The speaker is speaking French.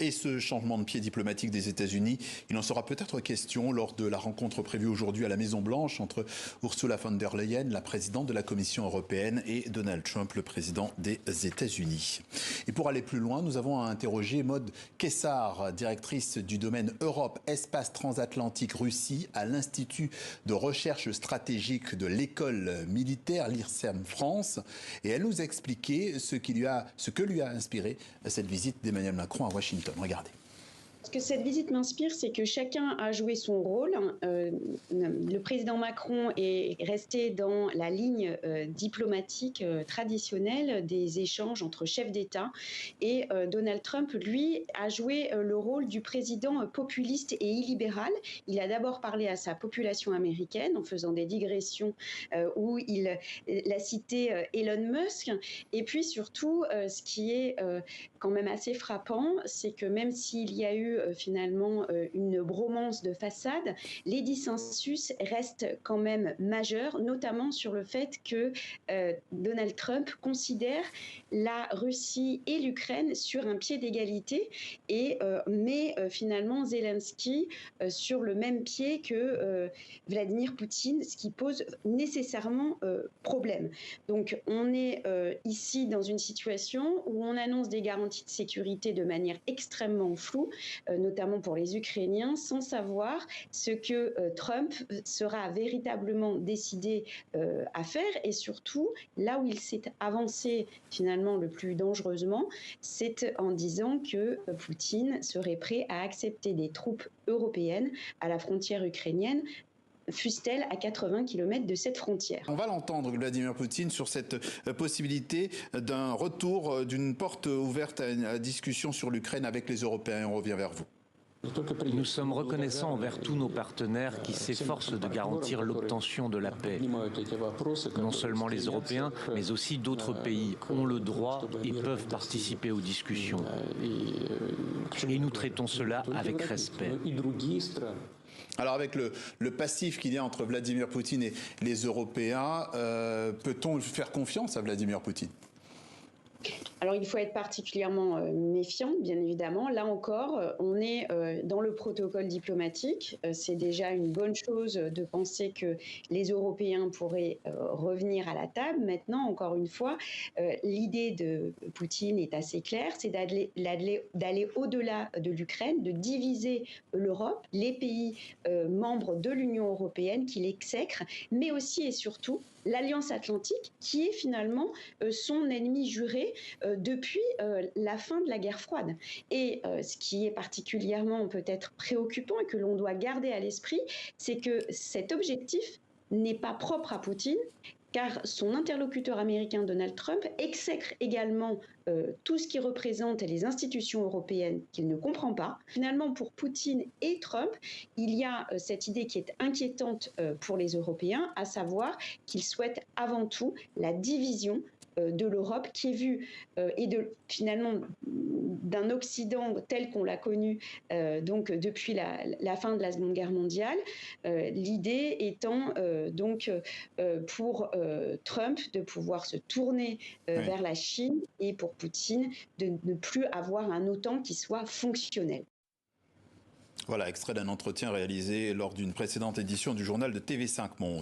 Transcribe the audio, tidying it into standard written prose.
Et ce changement de pied diplomatique des États-Unis, il en sera peut-être question lors de la rencontre prévue aujourd'hui à la Maison-Blanche entre Ursula von der Leyen, la présidente de la Commission européenne, et Donald Trump, le président des États-Unis. Et pour aller plus loin, nous avons interrogé Maud Kessar, directrice du domaine Europe, Espace transatlantique, Russie, à l'Institut de recherche stratégique de l'école militaire, l'IRSEM France. Et elle nous a expliqué ce que lui a inspiré cette visite d'Emmanuel Macron à Washington. Regardez. Ce que cette visite m'inspire, c'est que chacun a joué son rôle. Le président Macron est resté dans la ligne diplomatique traditionnelle des échanges entre chefs d'État, et Donald Trump, lui, a joué le rôle du président populiste et illibéral. Il a d'abord parlé à sa population américaine en faisant des digressions où il a cité Elon Musk. Et puis surtout, ce qui est quand même assez frappant, c'est que même s'il y a eu finalement une bromance de façade, les dissensus restent quand même majeurs, notamment sur le fait que Donald Trump considère la Russie et l'Ukraine sur un pied d'égalité et met finalement Zelensky sur le même pied que Vladimir Poutine, ce qui pose nécessairement problème. Donc on est ici dans une situation où on annonce des garanties de sécurité de manière extrêmement floue, notamment pour les Ukrainiens, sans savoir ce que Trump sera véritablement décidé à faire. Et surtout, là où il s'est avancé finalement le plus dangereusement, c'est en disant que Poutine serait prêt à accepter des troupes européennes à la frontière ukrainienne, fussent-elles à 80 km de cette frontière. On va l'entendre, Vladimir Poutine, sur cette possibilité d'un retour, d'une porte ouverte à une discussion sur l'Ukraine avec les Européens. On revient vers vous. Nous sommes reconnaissants envers tous nos partenaires qui s'efforcent de garantir l'obtention de la paix. Non seulement les Européens, mais aussi d'autres pays ont le droit et peuvent participer aux discussions. Et nous traitons cela avec respect. Alors avec le passif qu'il y a entre Vladimir Poutine et les Européens, peut-on faire confiance à Vladimir Poutine ? Alors il faut être particulièrement méfiant, bien évidemment. Là encore, on est dans le protocole diplomatique. C'est déjà une bonne chose de penser que les Européens pourraient revenir à la table. Maintenant, encore une fois, l'idée de Poutine est assez claire, c'est d'aller au-delà de l'Ukraine, de diviser l'Europe, les pays membres de l'Union européenne qui l'exècrent, mais aussi et surtout l'Alliance Atlantique, qui est finalement son ennemi juré depuis la fin de la guerre froide. Et ce qui est particulièrement peut-être préoccupant et que l'on doit garder à l'esprit, c'est que cet objectif n'est pas propre à Poutine, car son interlocuteur américain Donald Trump exècre également tout ce qui représente les institutions européennes qu'il ne comprend pas. Finalement, pour Poutine et Trump, il y a cette idée qui est inquiétante pour les Européens, à savoir qu'ils souhaitent avant tout la division de l'Europe qui est vue et finalement d'un Occident tel qu'on l'a connu donc depuis la fin de la Seconde Guerre mondiale, l'idée étant donc pour Trump de pouvoir se tourner vers la Chine et pour Poutine de ne plus avoir un OTAN qui soit fonctionnel. Voilà, extrait d'un entretien réalisé lors d'une précédente édition du journal de TV5 Monde.